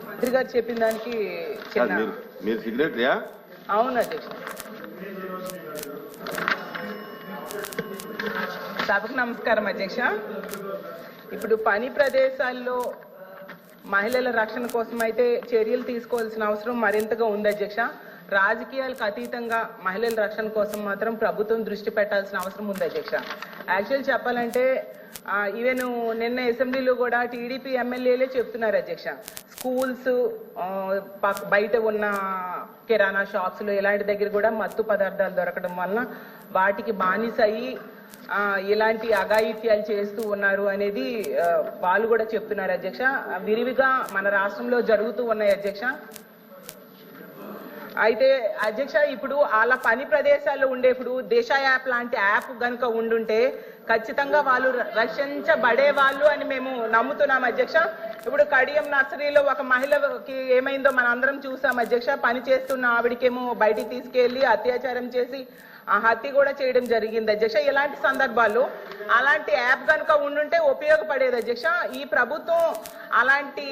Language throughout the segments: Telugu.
మంత్రి గారు చెప్పిన దానికి మీరు సెక్రటరీయా? అవును అధ్యక్ష. సభకు నమస్కారం అధ్యక్ష. ఇప్పుడు పని ప్రదేశాల్లో మహిళల రక్షణ కోసం అయితే చర్యలు తీసుకోవాల్సిన అవసరం మరింతగా ఉంది అధ్యక్ష. రాజకీయాలకు అతీతంగా మహిళల రక్షణ కోసం మాత్రం ప్రభుత్వం దృష్టి పెట్టాల్సిన అవసరం ఉంది అధ్యక్ష. యాక్చువల్ చెప్పాలంటే ఈవెన్ నిన్న అసెంబ్లీలో కూడా టీడీపీ ఎమ్మెల్యేలే చెప్తున్నారు అధ్యక్ష, స్కూల్స్ బయట ఉన్న కిరాణా షాప్స్లో ఇలాంటి దగ్గర కూడా మత్తు పదార్థాలు దొరకడం వలన వాటికి బానిస అయ్యి ఇలాంటి అఘాయిత్యాలు చేస్తూ ఉన్నారు అనేది వాళ్ళు కూడా చెప్తున్నారు అధ్యక్ష. విరివిగా మన రాష్ట్రంలో జరుగుతూ ఉన్నాయి అధ్యక్ష. అయితే అధ్యక్ష, ఇప్పుడు అలా పని ప్రదేశాల్లో ఉండేప్పుడు దిశ యాప్ లాంటి యాప్ కనుక ఉండుంటే ఖచ్చితంగా వాళ్ళు రక్షించబడే వాళ్ళు అని మేము నమ్ముతున్నాం అధ్యక్ష. ఇప్పుడు కడియం నర్సరీలో ఒక మహిళకి ఏమైందో మన అందరం చూసాం అధ్యక్ష. పని చేస్తున్న ఆవిడకేమో బయటికి తీసుకెళ్లి అత్యాచారం చేసి హత్య కూడా చేయడం జరిగింది అధ్యక్ష. ఇలాంటి సందర్భాల్లో అలాంటి యాప్ కనుక ఉండుంటే ఉపయోగపడేది అధ్యక్ష. ఈ ప్రభుత్వం అలాంటి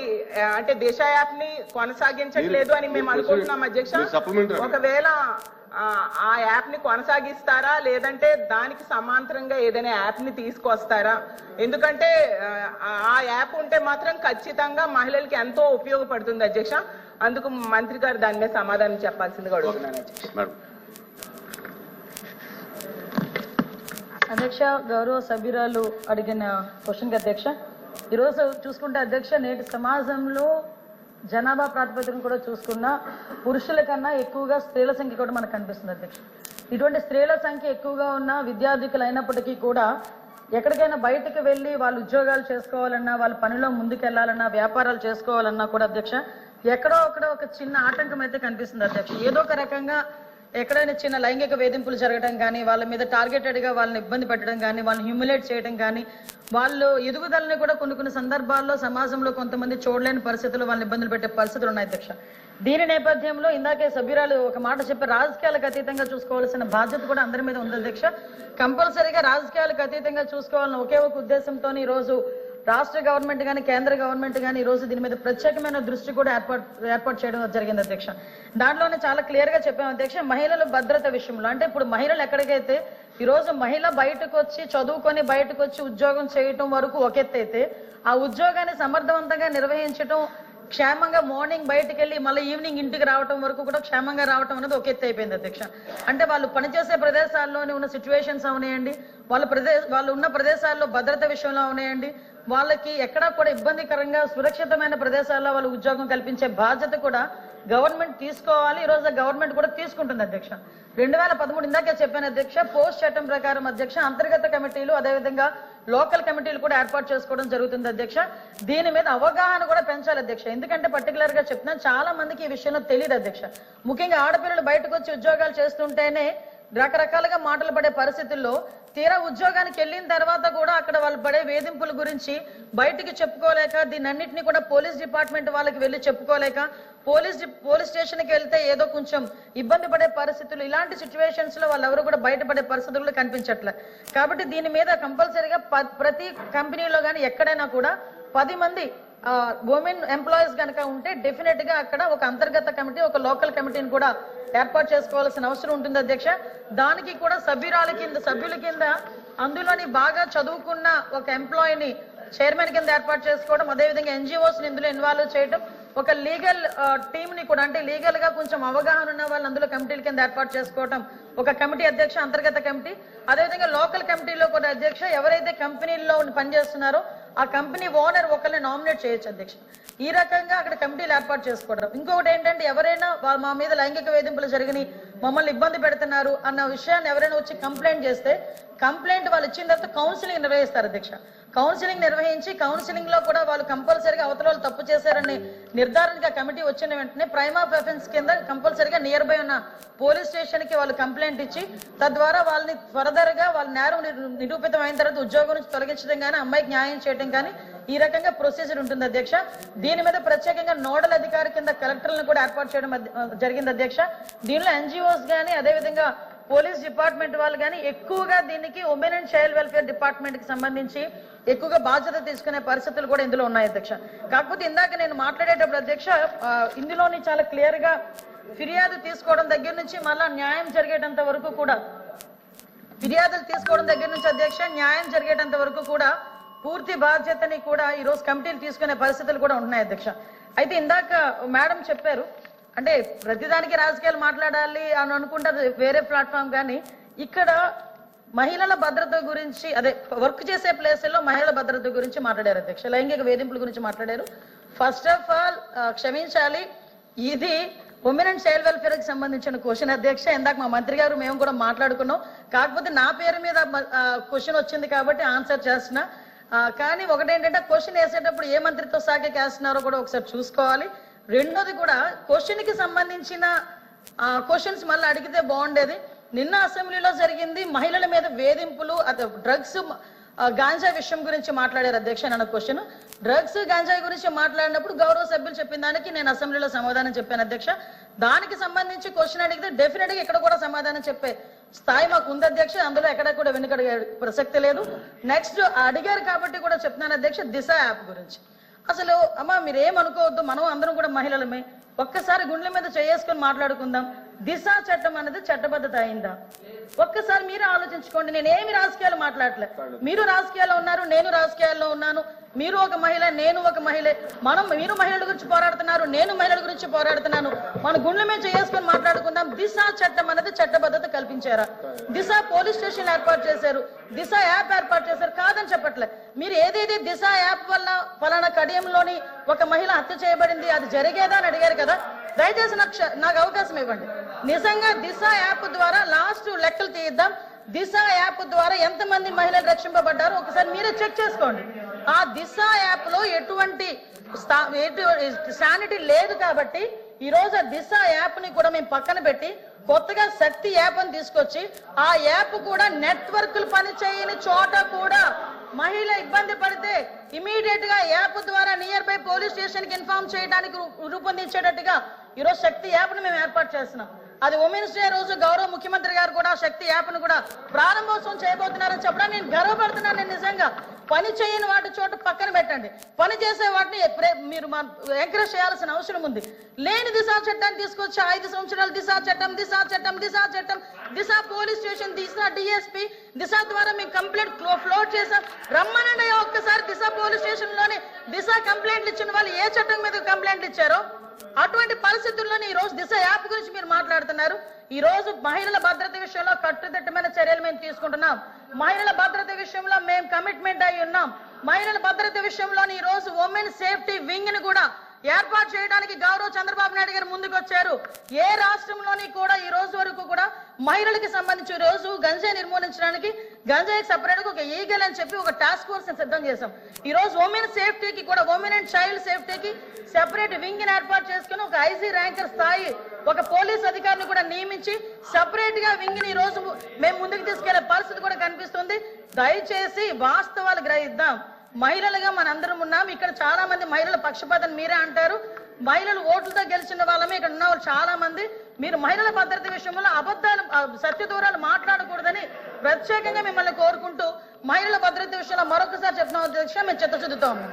అంటే దిశ యాప్ ని కొనసాగించట్లేదు అని మేము అనుకుంటున్నాం అధ్యక్ష. ఒకవేళ ఆ యాప్ ని కొనసాగిస్తారా లేదంటే దానికి సమాంతరంగా ఏదైనా యాప్ ని తీసుకొస్తారా? ఎందుకంటే ఆ యాప్ ఉంటే మాత్రం ఖచ్చితంగా మహిళలకి ఎంతో ఉపయోగపడుతుంది అధ్యక్ష. అందుకు మంత్రి గారు దాని మీద సమాధానం చెప్పాల్సిందిగా అడుగుతున్నాను అధ్యక్ష. గౌరవ సభ్యురాలు అడిగిన క్వశ్చన్కి అధ్యక్ష, ఈరోజు చూసుకుంటే అధ్యక్ష, నేటి సమాజంలో జనాభా ప్రాతిపదికన కూడా చూసుకున్న పురుషుల కన్నా ఎక్కువగా స్త్రీల సంఖ్య కూడా మనకు కనిపిస్తుంది అధ్యక్ష. ఇటువంటి స్త్రీల సంఖ్య ఎక్కువగా ఉన్న విద్యార్థికులు అయినప్పటికీ కూడా ఎక్కడికైనా బయటకు వెళ్ళి వాళ్ళు ఉద్యోగాలు చేసుకోవాలన్నా, వాళ్ళ పనిలో ముందుకెళ్లాలన్నా, వ్యాపారాలు చేసుకోవాలన్నా కూడా అధ్యక్ష ఎక్కడో ఒక చిన్న ఆటంకం అయితే కనిపిస్తుంది అధ్యక్ష. ఏదో ఒక రకంగా ఎక్కడైనా చిన్న లైంగిక వేధింపులు జరగడం కానీ, వాళ్ళ మీద టార్గెటెడ్గా వాళ్ళని ఇబ్బంది పెట్టడం కానీ, వాళ్ళని హ్యూమిలేట్ చేయడం కానీ, వాళ్ళు ఎదుగుదలని కూడా కొన్ని సందర్భాల్లో సమాజంలో కొంతమంది చూడలేని పరిస్థితులు వాళ్ళని ఇబ్బందులు పెట్టే పరిస్థితులు ఉన్నాయి అధ్యక్ష. దీని నేపథ్యంలో ఇందాకే సభ్యురాలు ఒక మాట చెప్పి రాజకీయాలకు అతీతంగా చూసుకోవాల్సిన బాధ్యత కూడా అందరి మీద ఉంది అధ్యక్ష. కంపల్సరీగా రాజకీయాలకు అతీతంగా చూసుకోవాలని ఒకే ఒక ఉద్దేశంతో ఈరోజు రాష్ట్ర గవర్నమెంట్ కానీ కేంద్ర గవర్నమెంట్ కానీ ఈరోజు దీని మీద ప్రత్యేకమైన దృష్టి కూడా ఏర్పాటు చేయడం జరిగింది అధ్యక్ష. దాంట్లోనే చాలా క్లియర్ గా చెప్పాము అధ్యక్ష, మహిళల భద్రత విషయంలో. అంటే ఇప్పుడు మహిళలు ఎక్కడికైతే ఈరోజు మహిళ బయటకు వచ్చి చదువుకొని బయటకు వచ్చి ఉద్యోగం చేయటం వరకు ఒక ఎత్తు అయితే, ఆ ఉద్యోగాన్ని సమర్థవంతంగా నిర్వహించడం, క్షేమంగా మార్నింగ్ బయటకు వెళ్ళి మళ్ళీ ఈవినింగ్ ఇంటికి రావడం వరకు కూడా క్షేమంగా రావడం అనేది ఒక ఎత్తు అయిపోయింది అధ్యక్ష. అంటే వాళ్ళు పనిచేసే ప్రదేశాల్లోనే ఉన్న సిచ్యువేషన్స్ అవనాయండి, వాళ్ళు ఉన్న ప్రదేశాల్లో భద్రత విషయంలో అవనాయండి, వాళ్ళకి ఎక్కడా కూడా ఇబ్బందికరంగా సురక్షితమైన ప్రదేశాల్లో వాళ్ళు ఉద్యోగం కల్పించే బాధ్యత కూడా గవర్నమెంట్ తీసుకోవాలి. ఈరోజు గవర్నమెంట్ కూడా తీసుకుంటుంది అధ్యక్ష. 2013 ఇందాకే చెప్పాను అధ్యక్ష, పోస్ట్ చట్టం ప్రకారం అధ్యక్ష అంతర్గత కమిటీలు అదేవిధంగా లోకల్ కమిటీలు కూడా ఏర్పాటు చేసుకోవడం జరుగుతుంది అధ్యక్ష. దీని మీద అవగాహన కూడా పెంచాలి అధ్యక్ష. ఎందుకంటే పర్టికులర్ గా చెప్తున్నాను, చాలా మందికి ఈ విషయంలో తెలియదు అధ్యక్ష. ముఖ్యంగా ఆడపిల్లలు బయటకు వచ్చి ఉద్యోగాలు చేస్తుంటేనే రకరకాలుగా మాటలు పడే పరిస్థితుల్లో తీరా ఉద్యోగానికి వెళ్ళిన తర్వాత కూడా అక్కడ వాళ్ళు పడే వేధింపుల గురించి బయటికి చెప్పుకోలేక, దీన్నన్నింటినీ కూడా పోలీస్ డిపార్ట్మెంట్ వాళ్ళకి వెళ్ళి చెప్పుకోలేక, పోలీస్ స్టేషన్కి వెళ్తే ఏదో కొంచెం ఇబ్బంది పడే పరిస్థితులు, ఇలాంటి సిచ్యువేషన్స్ లో వాళ్ళెవరు కూడా బయటపడే పరిస్థితులు కనిపించట్లే. కాబట్టి దీని మీద కంపల్సరీగా ప్రతి కంపెనీలో కానీ ఎక్కడైనా కూడా 10 మంది ఉమెన్ ఎంప్లాయీస్ కనుక ఉంటే డెఫినెట్ గా అక్కడ ఒక అంతర్గత కమిటీ, ఒక లోకల్ కమిటీని కూడా ఏర్పాటు చేసుకోవాల్సిన అవసరం ఉంటుంది అధ్యక్ష. దానికి కూడా సభ్యుల కింద అందులోని బాగా చదువుకున్న ఒక ఎంప్లాయీని చైర్మన్ కింద ఏర్పాటు చేసుకోవడం, అదేవిధంగా ఎన్జిఓస్ ఇందులో ఇన్వాల్వ్ చేయడం, ఒక లీగల్ టీమ్ ని కూడా అంటే లీగల్ గా కొంచెం అవగాహన ఉన్న వాళ్ళు అందులో కమిటీల కింద ఏర్పాటు చేసుకోవడం ఒక కమిటీ అధ్యక్ష, అంతర్గత కమిటీ. అదేవిధంగా లోకల్ కమిటీలో కూడా అధ్యక్ష ఎవరైతే కంపెనీల్లో పనిచేస్తున్నారో ఆ కంపెనీ ఓనర్ ఒకరిని నామినేట్ చేయొచ్చు అధ్యక్ష. ఈ రకంగా అక్కడ కమిటీలు ఏర్పాటు చేసుకోవడం. ఇంకొకటి ఏంటంటే, ఎవరైనా మా మీద లైంగిక వేధింపులు జరిగినాయి, మమ్మల్ని ఇబ్బంది పెడుతున్నారు అన్న విషయాన్ని ఎవరైనా వచ్చి కంప్లైంట్ చేస్తే కంప్లైంట్ వాళ్ళు ఇచ్చిన తర్వాత కౌన్సిలింగ్ నిర్వహిస్తారు అధ్యక్ష. కౌన్సిలింగ్ నిర్వహించి కౌన్సిలింగ్ లో కూడా వాళ్ళు కంపల్సరీగా అవతల వాళ్ళు తప్పు చేశారని నిర్ధారణగా కమిటీ వచ్చిన వెంటనే ప్రైమ్ ఆఫ్ అఫెన్స్ కింద కంపల్సరీగా నియర్ బై ఉన్న పోలీస్ స్టేషన్ కి వాళ్ళు కంప్లైంట్ ఇచ్చి తద్వారా వాళ్ళని ఫర్దర్ గా వాళ్ళ నేరం నిరూపితం అయిన తర్వాత ఉద్యోగం నుంచి తొలగించడం కానీ, అమ్మాయికి న్యాయం చేయడం కానీ ఈ రకంగా ప్రొసీజర్ ఉంటుంది అధ్యక్ష. దీని మీద ప్రత్యేకంగా నోడల్ అధికారి కింద కలెక్టర్లను కూడా ఏర్పాటు చేయడం జరిగింది అధ్యక్ష. దీనిలో ఎన్జిఓస్ కానీ అదేవిధంగా పోలీస్ డిపార్ట్మెంట్ వాళ్ళు కానీ ఎక్కువగా దీనికి women and child welfare department కి సంబంధించి ఎక్కువగా బాధ్యత తీసుకునే పరిస్థితులు కూడా ఇందులో ఉన్నాయి అధ్యక్ష. కాకపోతే ఇందాక నేను మాట్లాడేటప్పుడు అధ్యక్ష ఇందులోని చాలా క్లియర్ గా ఫిర్యాదు తీసుకోవడం దగ్గర నుంచి మళ్ళా న్యాయం జరిగేటంత వరకు కూడా ఫిర్యాదులు తీసుకోవడం దగ్గర నుంచి అధ్యక్ష న్యాయం జరిగేటంత వరకు కూడా పూర్తి బాధ్యతని కూడా ఈ రోజు కమిటీలు తీసుకునే పరిస్థితులు కూడా ఉంటున్నాయి అధ్యక్ష. అయితే ఇందాక మేడం చెప్పారు అంటే ప్రతిదానికి రాజకీయాలు మాట్లాడాలి అని అనుకుంటారు వేరే ప్లాట్ఫామ్, కానీ ఇక్కడ మహిళల భద్రత గురించి అదే వర్క్ చేసే ప్లేసుల్లో మహిళల భద్రత గురించి మాట్లాడారు అధ్యక్ష. లైంగిక వేధింపుల గురించి మాట్లాడారు. ఫస్ట్ ఆఫ్ ఆల్ క్షమించాలి, ఇది ఉమెన్ అండ్ చైల్డ్ వెల్ఫేర్ కి సంబంధించిన క్వశ్చన్ అధ్యక్ష. ఇందాక మా మంత్రి గారు మేము కూడా మాట్లాడుకున్నాం, కాకపోతే నా పేరు మీద క్వశ్చన్ వచ్చింది కాబట్టి ఆన్సర్ చేస్తున్నా. కానీ ఒకటేంటంటే క్వశ్చన్ వేసేటప్పుడు ఏ మంత్రిత్వ శాఖకి వేస్తున్నారో కూడా ఒకసారి చూసుకోవాలి. రెండోది కూడా క్వశ్చన్ కి సంబంధించిన క్వశ్చన్స్ మళ్ళీ అడిగితే బాగుండేది. నిన్న అసెంబ్లీలో జరిగింది మహిళల మీద వేధింపులు, డ్రగ్స్ గాంజా విషయం గురించి మాట్లాడారు అధ్యక్ష. నన్ను క్వశ్చన్ డ్రగ్స్ గాంజాయి గురించి మాట్లాడినప్పుడు గౌరవ సభ్యులు చెప్పిన దానికి నేను అసెంబ్లీలో సమాధానం చెప్పాను అధ్యక్ష. దానికి సంబంధించి క్వశ్చన్ అడిగితే డెఫినెట్ గా ఇక్కడ కూడా సమాధానం చెప్పే స్థాయి మాకు ఉంది అధ్యక్ష. అందులో ఎక్కడ కూడా వెనుకడిగే ప్రసక్తి లేదు. నెక్స్ట్ అడిగారు కాబట్టి కూడా చెప్తున్నాను అధ్యక్ష, దిశ యాప్ గురించి. అసలు అమ్మా మీరేమనుకోవద్దు, మనం అందరం కూడా మహిళలమే. ఒక్కసారి గుండెల మీద చేసుకొని మాట్లాడుకుందాం. దిశ చట్టం అనేది చట్టబద్ధత అయిందా ఒక్కసారి మీరు ఆలోచించుకోండి. నేనేమి రాజకీయాలు మాట్లాడలే, మీరు రాజకీయాల్లో ఉన్నారు, నేను రాజకీయాల్లో ఉన్నాను. మీరు ఒక మహిళ, నేను ఒక మహిళే. మీరు మహిళల గురించి పోరాడుతున్నారు, నేను మహిళల గురించి పోరాడుతున్నాను. మన గుండెల మీద చేసుకొని మాట్లాడుకుందాం. దిశ చట్టం అనేది చట్టబద్ధత కల్పించారా? దిశ పోలీస్ స్టేషన్ ఏర్పాటు చేశారు, దిశ యాప్ ఏర్పాటు చేశారు, కాదని చెప్పట్లే. మీరు ఏదైతే దిశ యాప్ వల్ల ఫలానా కడియంలోని ఒక మహిళ హత్య చేయబడింది అది జరిగేదా అని అడిగారు కదా, దయచేసి నాకు అవకాశం ఇవ్వండి. నిజంగా దిశ యాప్ ద్వారా లాస్ట్ లెక్కలు తీద్దాం. దిశ యాప్ ద్వారా ఎంతమంది మహిళలు రక్షింపబడ్డారో ఒకసారి మీరే చెక్ చేసుకోండి. ఆ దిశ యాప్ లో ఎటువంటి శానిటీ లేదు కాబట్టి ఈ రోజు ఆ దిశ యాప్ ని కూడా మేము పక్కన పెట్టి కొత్తగా శక్తి యాప్ అని తీసుకొచ్చి ఆ యాప్ కూడా నెట్వర్క్లు పనిచేయని చోట కూడా మహిళ ఇబ్బంది పడితే ఇమీడియట్ గా యాప్ ద్వారా నియర్ బై పోలీస్ స్టేషన్ కి ఇన్ఫార్మ్ చేయడానికి రూపొందించేటట్టుగా ఈరోజు శక్తి యాప్ ని మేము ఏర్పాటు చేస్తున్నాం. అది ఉమెన్స్ డే రోజు గౌరవ ముఖ్యమంత్రి గారు కూడా శక్తి యాప్ ను కూడా ప్రారంభోత్సవం చేయబోతున్నారని చెప్పడానికి నేను గర్వపడుతున్నాను. నేను నిజంగా పని చేయని వాటి చోట పక్కన పెట్టండి, పని చేసే వాటిని మీరు ఎంకరేజ్ చేయాల్సిన అవసరం ఉంది. లేని దిశ చట్టాన్ని తీసుకొచ్చి 5 సంవత్సరాలు దిశ చట్టం దిశ చట్టం దిశ చట్టం దిశ పోలీస్ స్టేషన్ దిశ డిఎస్పీ దిశ ద్వారా మేము కంప్లైంట్ ఫ్లోట్ చేసాం. రమ్మనండి ఒక్కసారి దిశ పోలీస్ స్టేషన్ లోని దిశ కంప్లైంట్లు ఇచ్చిన వాళ్ళు ఏ చట్టం మీద కంప్లైంట్లు ఇచ్చారో అటువంటి పరిస్థితుల్లోనే ఈ రోజు దిశ యాప్ గురించి మీరు మాట్లాడుతున్నారు. ఈ రోజు మహిళల భద్రత విషయంలో కట్టుదిట్టమైన చర్యలు మేము తీసుకుంటున్నాం. మహిళల భద్రత విషయంలో మేము కమిట్మెంట్ అయి ఉన్నాం. మహిళల భద్రత విషయంలోని ఈ రోజు ఉమెన్ సేఫ్టీ వింగ్ ని కూడా ఏర్పాటు చేయడానికి గౌరవ చంద్రబాబు నాయుడు గారు ముందుకు వచ్చారు. ఏ రాష్ట్రంలోని కూడా ఈ రోజు వరకు కూడా మహిళలకి సంబంధించి ఈ రోజు గంజాయి నిర్మూలించడానికి గంజాయికి సపరేట్ గా ఒక ఈగల్ అని చెప్పి ఒక టాస్క్ ఫోర్స్ సిద్ధం చేశాం. ఈ రోజు ఉమెన్ సేఫ్టీకి కూడా ఉమెన్ అండ్ చైల్డ్ సేఫ్టీకి సెపరేట్ వింగ్ ని ఏర్పాటు చేసుకుని ఒక ఐజీ ర్యాంకర్ స్థాయి ఒక పోలీస్ అధికారిని కూడా నియమించి సెపరేట్ గా వింగ్ ని ఈ రోజు మేము ముందుకు తీసుకెళ్లే పరిస్థితి కూడా కనిపిస్తుంది. దయచేసి వాస్తవాలు గ్రహిద్దాం. మహిళలుగా మనందరం ఉన్నాం. ఇక్కడ చాలా మంది మహిళల పక్షపాతం మీరే అంటారు. మహిళలు ఓట్లతో గెలిచిన వాళ్ళమే ఇక్కడ ఉన్న వాళ్ళు చాలా మంది. మీరు మహిళల భద్రత విషయంలో అబద్ధాలు సత్య దూరాలు మాట్లాడకూడదని ప్రత్యేకంగా మిమ్మల్ని కోరుకుంటూ మహిళల భద్రత విషయంలో మరొకసారి చెప్పిన అధ్యక్ష మేము చిత్తశుద్ధితో ఉన్నాం.